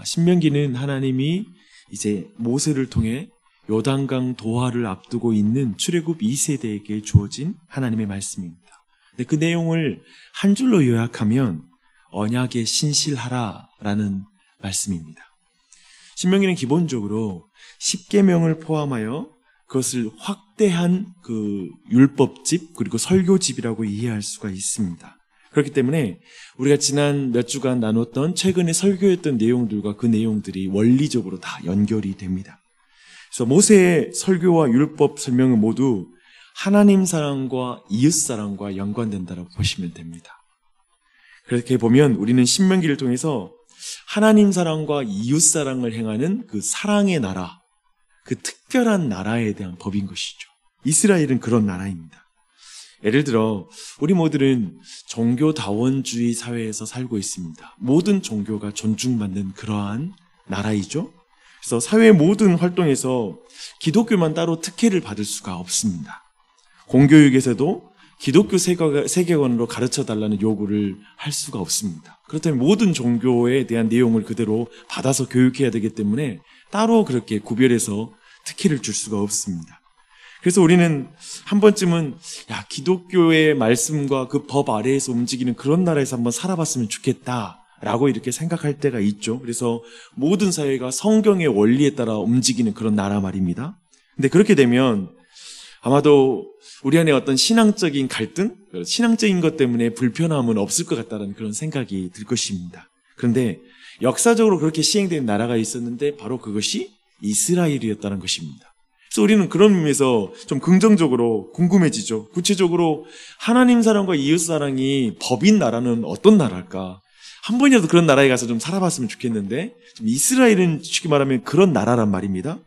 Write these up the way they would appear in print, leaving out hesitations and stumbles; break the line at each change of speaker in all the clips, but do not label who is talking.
신명기는 하나님이 이제 모세를 통해 요단강 도하를 앞두고 있는 출애굽 2세대에게 주어진 하나님의 말씀입니다. 근데 그 내용을 한 줄로 요약하면 언약에 신실하라라는 말씀입니다. 신명기는 기본적으로 10계명을 포함하여 그것을 확대한 그 율법집 그리고 설교집이라고 이해할 수가 있습니다. 그렇기 때문에 우리가 지난 몇 주간 나눴던 최근에 설교했던 내용들과 그 내용들이 원리적으로 다 연결이 됩니다. 그래서 모세의 설교와 율법 설명은 모두 하나님 사랑과 이웃 사랑과 연관된다고 보시면 됩니다. 그렇게 보면 우리는 신명기를 통해서 하나님 사랑과 이웃 사랑을 행하는 그 사랑의 나라, 그 특별한 나라에 대한 법인 것이죠. 이스라엘은 그런 나라입니다. 예를 들어 우리 모두는 종교다원주의 사회에서 살고 있습니다. 모든 종교가 존중받는 그러한 나라이죠. 그래서 사회의 모든 활동에서 기독교만 따로 특혜를 받을 수가 없습니다. 공교육에서도 기독교 세계관으로 가르쳐달라는 요구를 할 수가 없습니다. 그렇다면 모든 종교에 대한 내용을 그대로 받아서 교육해야 되기 때문에 따로 그렇게 구별해서 특혜를 줄 수가 없습니다. 그래서 우리는 한 번쯤은 기독교의 말씀과 그 법 아래에서 움직이는 그런 나라에서 한번 살아봤으면 좋겠다라고 이렇게 생각할 때가 있죠. 그래서 모든 사회가 성경의 원리에 따라 움직이는 그런 나라 말입니다. 근데 그렇게 되면 아마도 우리 안에 어떤 신앙적인 갈등, 신앙적인 것 때문에 불편함은 없을 것 같다는 그런 생각이 들 것입니다. 그런데 역사적으로 그렇게 시행된 나라가 있었는데 바로 그것이 이스라엘이었다는 것입니다. 그래서 우리는 그런 의미에서 좀 긍정적으로 궁금해지죠. 구체적으로 하나님 사랑과 이웃 사랑이 법인 나라는 어떤 나라일까? 한 번이라도 그런 나라에 가서 좀 살아봤으면 좋겠는데 좀 이스라엘은 쉽게 말하면 그런 나라란 말입니다.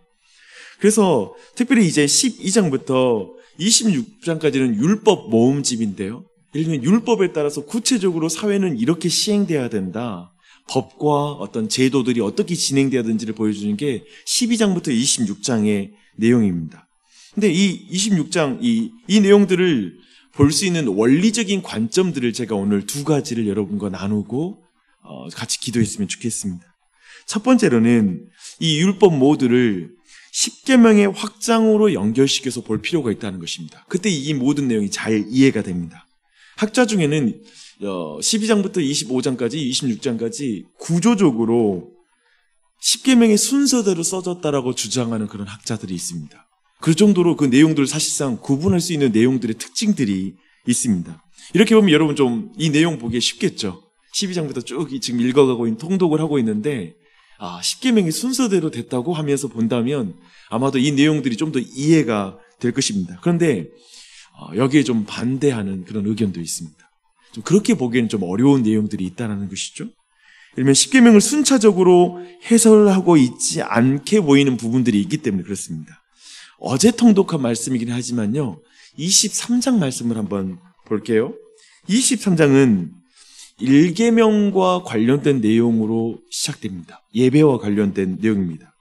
그래서 특별히 이제 12장부터 26장까지는 율법 모음집인데요. 예를 들면 율법에 따라서 구체적으로 사회는 이렇게 시행돼야 된다. 법과 어떤 제도들이 어떻게 진행돼야 되는지를 보여주는 게 12장부터 26장의 내용입니다. 근데 이 26장, 이 내용들을 볼 수 있는 원리적인 관점들을 제가 오늘 두 가지를 여러분과 나누고 같이 기도했으면 좋겠습니다. 첫 번째로는 이 율법 모두를 10계명의 확장으로 연결시켜서 볼 필요가 있다는 것입니다. 그때 이 모든 내용이 잘 이해가 됩니다. 학자 중에는 12장부터 25장까지 26장까지 구조적으로 10계명의 순서대로 써졌다라고 주장하는 그런 학자들이 있습니다. 그 정도로 그 내용들을 사실상 구분할 수 있는 내용들의 특징들이 있습니다. 이렇게 보면 여러분 좀 이 내용 보기 쉽겠죠. 12장부터 쭉 지금 읽어가고 있는 통독을 하고 있는데 10계명이 순서대로 됐다고 하면서 본다면 아마도 이 내용들이 좀 더 이해가 될 것입니다. 그런데 여기에 좀 반대하는 그런 의견도 있습니다. 좀 그렇게 보기에는 좀 어려운 내용들이 있다는 것이죠. 예를 들면 10계명을 순차적으로 해설하고 있지 않게 보이는 부분들이 있기 때문에 그렇습니다. 어제 통독한 말씀이긴 하지만요. 23장 말씀을 한번 볼게요. 23장은 1계명과 관련된 내용으로 시작됩니다. 예배와 관련된 내용입니다.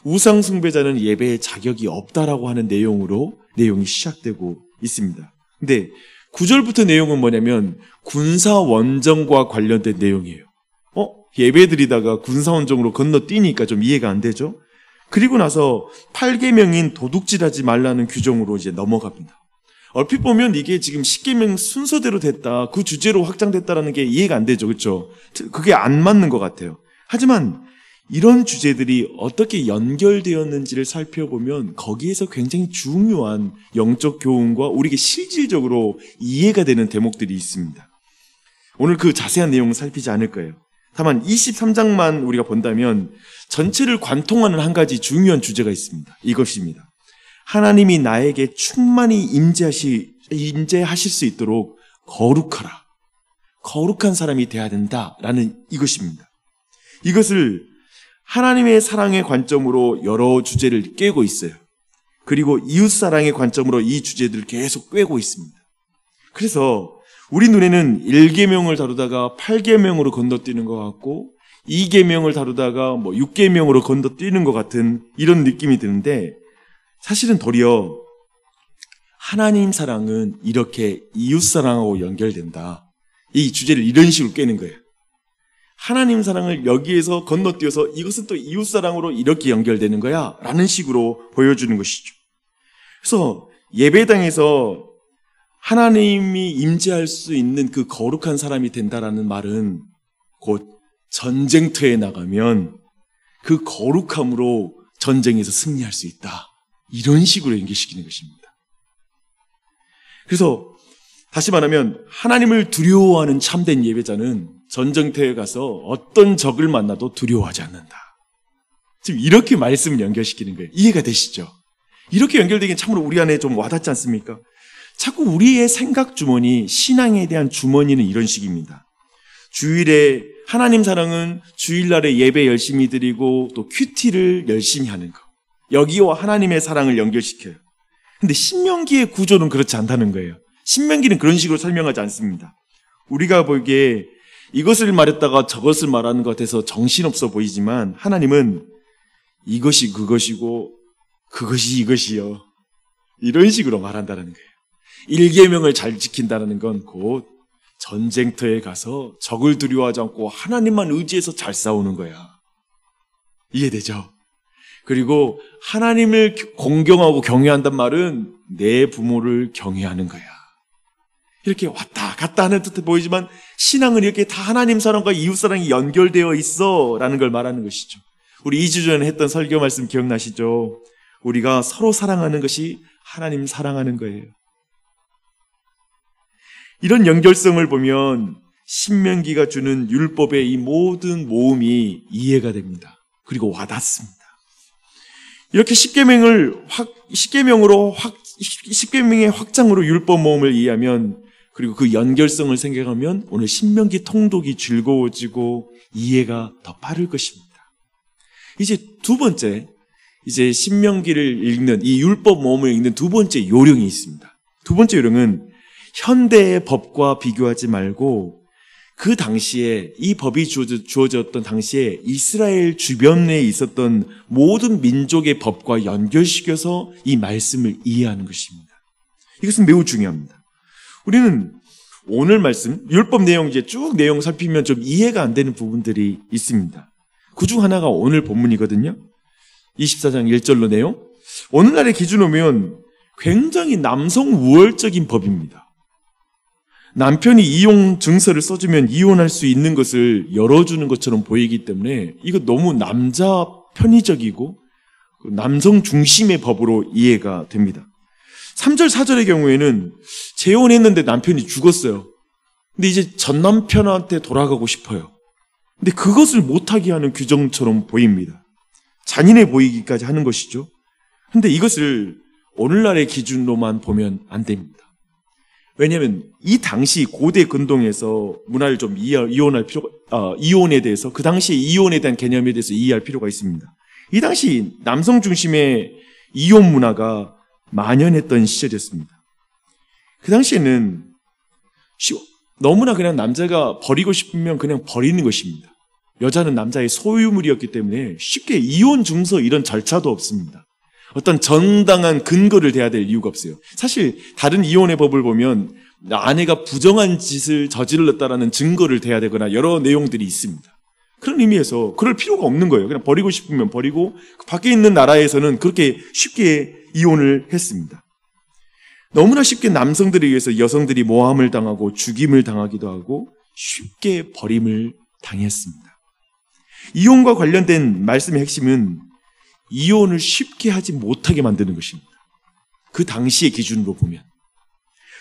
우상 숭배자는 예배에 자격이 없다라고 하는 내용이 시작되고 있습니다. 근데 9절부터 내용은 뭐냐면 군사원정과 관련된 내용이에요. 예배 드리다가 군사원정으로 건너뛰니까 좀 이해가 안 되죠? 그리고 나서 8계명인 도둑질하지 말라는 규정으로 이제 넘어갑니다. 얼핏 보면 이게 지금 10계명 순서대로 됐다, 그 주제로 확장됐다라는 게 이해가 안 되죠. 그렇죠? 그게 안 맞는 것 같아요. 하지만 이런 주제들이 어떻게 연결되었는지를 살펴보면 거기에서 굉장히 중요한 영적 교훈과 우리에게 실질적으로 이해가 되는 대목들이 있습니다. 오늘 그 자세한 내용은 살피지 않을 거예요. 다만 23장만 우리가 본다면 전체를 관통하는 한 가지 중요한 주제가 있습니다. 이것입니다. 하나님이 나에게 충만히 임재하실 수 있도록 거룩하라. 거룩한 사람이 되어야 된다라는 이것입니다. 이것을 하나님의 사랑의 관점으로 여러 주제를 꿰고 있어요. 그리고 이웃사랑의 관점으로 이 주제들을 계속 꿰고 있습니다. 그래서 우리 눈에는 1계명을 다루다가 8계명으로 건너뛰는 것 같고 2계명을 다루다가 6계명으로 건너뛰는 것 같은 이런 느낌이 드는데 사실은 도리어 하나님 사랑은 이렇게 이웃 사랑하고 연결된다. 이 주제를 이런 식으로 깨는 거예요. 하나님 사랑을 여기에서 건너뛰어서 이것은 또 이웃 사랑으로 이렇게 연결되는 거야 라는 식으로 보여주는 것이죠. 그래서 예배당에서 하나님이 임재할 수 있는 그 거룩한 사람이 된다라는 말은 곧 전쟁터에 나가면 그 거룩함으로 전쟁에서 승리할 수 있다. 이런 식으로 연결시키는 것입니다. 그래서 다시 말하면 하나님을 두려워하는 참된 예배자는 전쟁터에 가서 어떤 적을 만나도 두려워하지 않는다. 지금 이렇게 말씀을 연결시키는 거예요. 이해가 되시죠? 이렇게 연결되긴 참으로 우리 안에 좀 와닿지 않습니까? 자꾸 우리의 생각 주머니, 신앙에 대한 주머니는 이런 식입니다. 주일에 하나님 사랑은 주일날에 예배 열심히 드리고 또 큐티를 열심히 하는 거. 여기와 하나님의 사랑을 연결시켜요. 근데 신명기의 구조는 그렇지 않다는 거예요. 신명기는 그런 식으로 설명하지 않습니다. 우리가 보기에 이것을 말했다가 저것을 말하는 것 같아서 정신없어 보이지만 하나님은 이것이 그것이고 그것이 이것이요. 이런 식으로 말한다는 거예요. 일계명을 잘 지킨다는 건 곧 전쟁터에 가서 적을 두려워하지 않고 하나님만 의지해서 잘 싸우는 거야. 이해되죠? 그리고 하나님을 공경하고 경외한단 말은 내 부모를 경외하는 거야. 이렇게 왔다 갔다 하는 듯해 보이지만 신앙은 이렇게 다 하나님 사랑과 이웃 사랑이 연결되어 있어 라는 걸 말하는 것이죠. 우리 2주 전에 했던 설교 말씀 기억나시죠? 우리가 서로 사랑하는 것이 하나님 사랑하는 거예요. 이런 연결성을 보면 신명기가 주는 율법의 이 모든 모음이 이해가 됩니다. 그리고 와닿습니다. 이렇게 십계명의 확장으로 율법 모음을 이해하면 그리고 그 연결성을 생각하면 오늘 신명기 통독이 즐거워지고 이해가 더 빠를 것입니다. 이제 두 번째, 이제 신명기를 읽는 이 율법 모음을 읽는 두 번째 요령이 있습니다. 두 번째 요령은 현대의 법과 비교하지 말고 그 당시에 이 법이 주어졌던 당시에 이스라엘 주변에 있었던 모든 민족의 법과 연결시켜서 이 말씀을 이해하는 것입니다. 이것은 매우 중요합니다. 우리는 오늘 말씀, 율법 내용 이제 쭉 내용 살피면 좀 이해가 안 되는 부분들이 있습니다. 그중 하나가 오늘 본문이거든요. 24장 1절로 내용. 오늘날의 기준으로 보면 굉장히 남성 우월적인 법입니다. 남편이 이혼 증서를 써주면 이혼할 수 있는 것을 열어주는 것처럼 보이기 때문에 이거 너무 남자 편의적이고 남성 중심의 법으로 이해가 됩니다. 3절 4절의 경우에는 재혼했는데 남편이 죽었어요. 근데 이제 전 남편한테 돌아가고 싶어요. 근데 그것을 못하게 하는 규정처럼 보입니다. 잔인해 보이기까지 하는 것이죠. 근데 이것을 오늘날의 기준으로만 보면 안 됩니다. 왜냐하면 이 당시 고대 근동에서 문화를 좀 이혼에 대해서 그 당시에 이혼에 대한 개념에 대해서 이해할 필요가 있습니다. 이 당시 남성 중심의 이혼 문화가 만연했던 시절이었습니다. 그 당시에는 너무나 그냥 남자가 버리고 싶으면 그냥 버리는 것입니다. 여자는 남자의 소유물이었기 때문에 쉽게 이혼 증서 이런 절차도 없습니다. 어떤 정당한 근거를 대야 될 이유가 없어요. 사실 다른 이혼의 법을 보면 아내가 부정한 짓을 저질렀다라는 증거를 대야 되거나 여러 내용들이 있습니다. 그런 의미에서 그럴 필요가 없는 거예요. 그냥 버리고 싶으면 버리고 밖에 있는 나라에서는 그렇게 쉽게 이혼을 했습니다. 너무나 쉽게 남성들에 의해서 여성들이 모함을 당하고 죽임을 당하기도 하고 쉽게 버림을 당했습니다. 이혼과 관련된 말씀의 핵심은 이혼을 쉽게 하지 못하게 만드는 것입니다. 그 당시의 기준으로 보면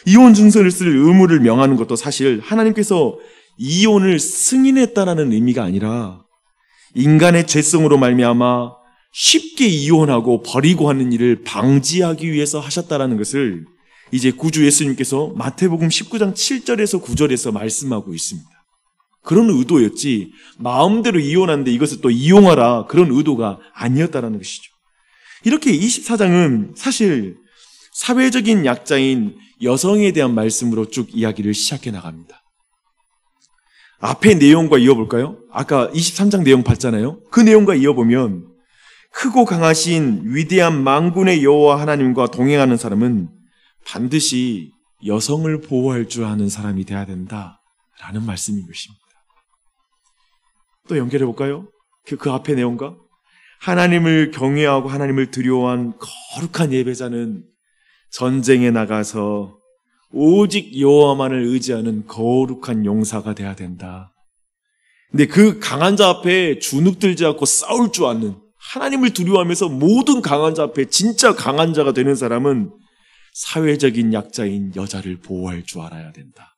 이혼 증서를 쓸 의무를 명하는 것도 사실 하나님께서 이혼을 승인했다라는 의미가 아니라 인간의 죄성으로 말미암아 쉽게 이혼하고 버리고 하는 일을 방지하기 위해서 하셨다라는 것을 이제 구주 예수님께서 마태복음 19장 7절에서 9절에서 말씀하고 있습니다. 그런 의도였지 마음대로 이혼하는데 이것을 또 이용하라 그런 의도가 아니었다라는 것이죠. 이렇게 24장은 사실 사회적인 약자인 여성에 대한 말씀으로 쭉 이야기를 시작해 나갑니다. 앞의 내용과 이어볼까요? 아까 23장 내용 봤잖아요. 그 내용과 이어보면 크고 강하신 위대한 만군의 여호와 하나님과 동행하는 사람은 반드시 여성을 보호할 줄 아는 사람이 돼야 된다라는 말씀인 것입니다. 또 연결해 볼까요? 그 앞의 내용과 하나님을 경외하고 하나님을 두려워한 거룩한 예배자는 전쟁에 나가서 오직 여호와만을 의지하는 거룩한 용사가 돼야 된다. 근데 그 강한 자 앞에 주눅들지 않고 싸울 줄 아는, 하나님을 두려워하면서 모든 강한 자 앞에 진짜 강한 자가 되는 사람은 사회적인 약자인 여자를 보호할 줄 알아야 된다.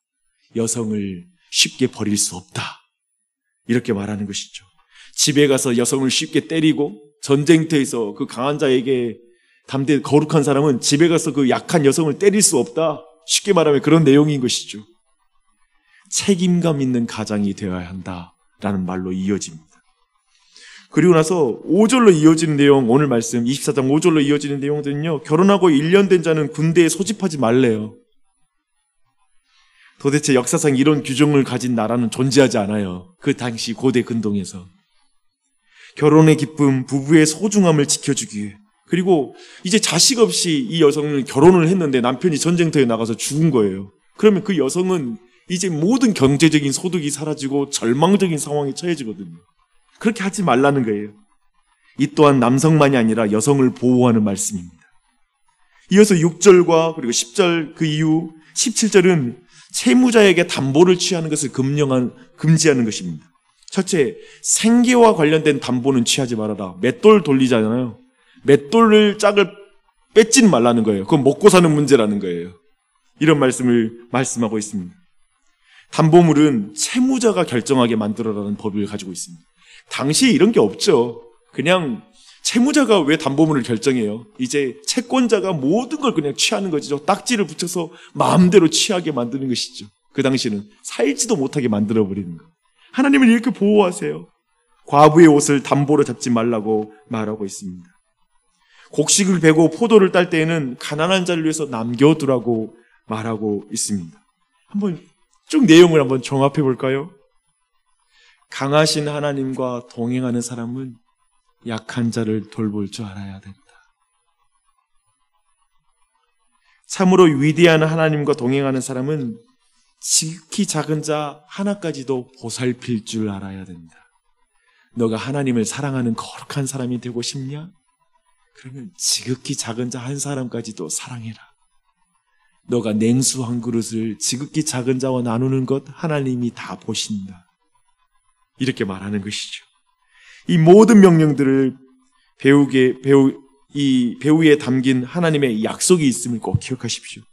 여성을 쉽게 버릴 수 없다. 이렇게 말하는 것이죠. 집에 가서 여성을 쉽게 때리고, 전쟁터에서 그 강한 자에게 담대 거룩한 사람은 집에 가서 그 약한 여성을 때릴 수 없다. 쉽게 말하면 그런 내용인 것이죠. 책임감 있는 가장이 되어야 한다라는 말로 이어집니다. 그리고 나서 5절로 이어지는 내용, 오늘 말씀 24장 5절로 이어지는 내용들은요, 결혼하고 1년 된 자는 군대에 소집하지 말래요. 도대체 역사상 이런 규정을 가진 나라는 존재하지 않아요. 그 당시 고대 근동에서. 결혼의 기쁨, 부부의 소중함을 지켜주기 위해. 그리고 이제 자식 없이 이 여성은 결혼을 했는데 남편이 전쟁터에 나가서 죽은 거예요. 그러면 그 여성은 이제 모든 경제적인 소득이 사라지고 절망적인 상황에 처해지거든요. 그렇게 하지 말라는 거예요. 이 또한 남성만이 아니라 여성을 보호하는 말씀입니다. 이어서 6절과 그리고 10절 그 이후 17절은 채무자에게 담보를 취하는 것을 금지하는 것입니다. 첫째, 생계와 관련된 담보는 취하지 말아라. 맷돌 돌리잖아요. 맷돌을 짝을 뺏진 말라는 거예요. 그건 먹고 사는 문제라는 거예요. 이런 말씀을 말씀하고 있습니다. 담보물은 채무자가 결정하게 만들어라는 법을 가지고 있습니다. 당시에 이런 게 없죠. 그냥 채무자가 왜 담보물을 결정해요? 이제 채권자가 모든 걸 그냥 취하는 거죠. 딱지를 붙여서 마음대로 취하게 만드는 것이죠. 그 당시는 살지도 못하게 만들어버리는 거. 하나님은 이렇게 보호하세요. 과부의 옷을 담보로 잡지 말라고 말하고 있습니다. 곡식을 베고 포도를 딸 때에는 가난한 자를 위해서 남겨두라고 말하고 있습니다. 한번 쭉 내용을 한번 종합해 볼까요? 강하신 하나님과 동행하는 사람은 약한 자를 돌볼 줄 알아야 된다. 참으로 위대한 하나님과 동행하는 사람은 지극히 작은 자 하나까지도 보살필 줄 알아야 된다. 너가 하나님을 사랑하는 거룩한 사람이 되고 싶냐? 그러면 지극히 작은 자 한 사람까지도 사랑해라. 너가 냉수 한 그릇을 지극히 작은 자와 나누는 것 하나님이 다 보신다. 이렇게 말하는 것이죠. 이 모든 명령들을 배후에 담긴 하나님의 약속이 있음을 꼭 기억하십시오.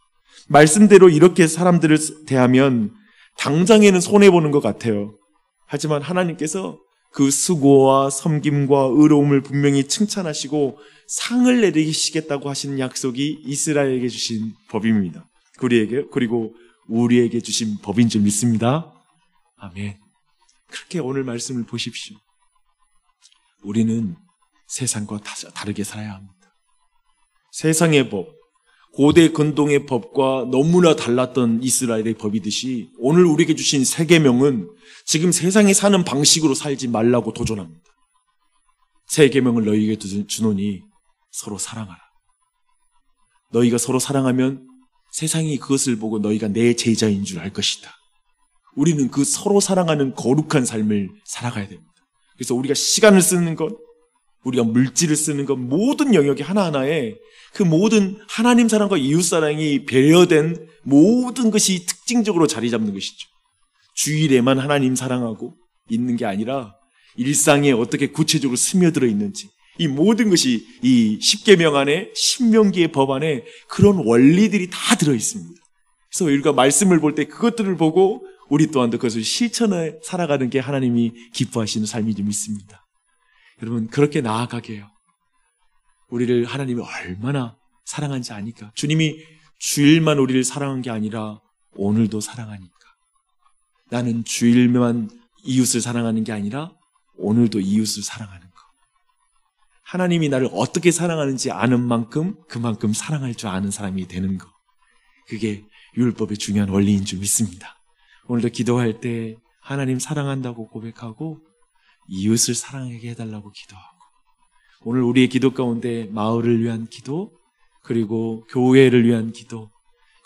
말씀대로 이렇게 사람들을 대하면 당장에는 손해보는 것 같아요. 하지만 하나님께서 그 수고와 섬김과 의로움을 분명히 칭찬하시고 상을 내리시겠다고 하시는 약속이 이스라엘에게 주신 법입니다. 그리고 우리에게 주신 법인 줄 믿습니다. 아멘. 그렇게 오늘 말씀을 보십시오. 우리는 세상과 다르게 살아야 합니다. 세상의 법, 고대 근동의 법과 너무나 달랐던 이스라엘의 법이듯이 오늘 우리에게 주신 세 계명은 지금 세상에 사는 방식으로 살지 말라고 도전합니다. 세 계명을 너희에게 주노니 서로 사랑하라. 너희가 서로 사랑하면 세상이 그것을 보고 너희가 내 제자인 줄 알 것이다. 우리는 그 서로 사랑하는 거룩한 삶을 살아가야 됩니다. 그래서 우리가 시간을 쓰는 것, 우리가 물질을 쓰는 것, 모든 영역이 하나하나에 그 모든 하나님 사랑과 이웃 사랑이 배려된 모든 것이 특징적으로 자리 잡는 것이죠. 주일에만 하나님 사랑하고 있는 게 아니라 일상에 어떻게 구체적으로 스며들어 있는지, 이 모든 것이 이 십계명 안에, 신명기의 법 안에 그런 원리들이 다 들어 있습니다. 그래서 우리가 말씀을 볼 때 그것들을 보고 우리 또한 그것을 실천해 살아가는 게 하나님이 기뻐하시는 삶이 좀 있습니다. 여러분, 그렇게 나아가게 해요. 우리를 하나님이 얼마나 사랑한지 아니까. 주님이 주일만 우리를 사랑한 게 아니라 오늘도 사랑하니까. 나는 주일만 이웃을 사랑하는 게 아니라 오늘도 이웃을 사랑하는 거. 하나님이 나를 어떻게 사랑하는지 아는 만큼 그만큼 사랑할 줄 아는 사람이 되는 거. 그게 율법의 중요한 원리인 줄 믿습니다. 오늘도 기도할 때 하나님 사랑한다고 고백하고 이웃을 사랑하게 해달라고 기도하고, 오늘 우리의 기도 가운데 마을을 위한 기도, 그리고 교회를 위한 기도,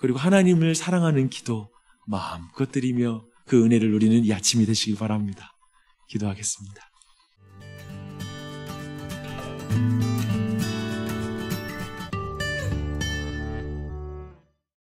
그리고 하나님을 사랑하는 기도 마음껏 드리며 그 은혜를 누리는 이 아침이 되시길 바랍니다. 기도하겠습니다.